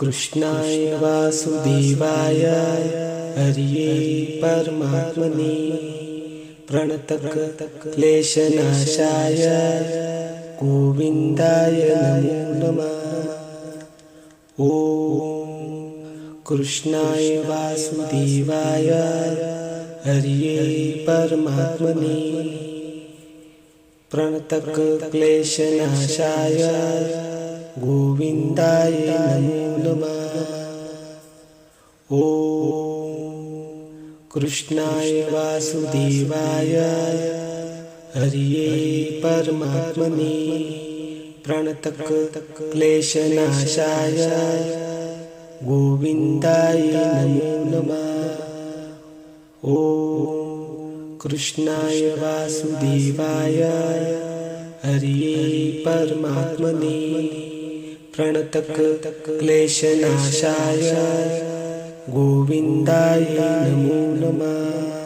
कृष्णाय वासुदेवाय हरिये परमात्मने प्रणतक्लेशनाशाय गोविन्दाय नमो नमः। ॐ कृष्णाय वासुदेवाय हरिये परमात्मने प्रणतक्लेशनाशाय गोविन्दाय नमो नमः। ॐ कृष्णाय वासुदेवाय हरिये परमात्मने प्रणतक्लेशनाशाय गोविन्दाय नमो नमः। ॐ कृष्णाय वासुदेवाय हरिये परमात्मने प्रणतक्लेशनाशाय गोविन्दाय नमो नमः।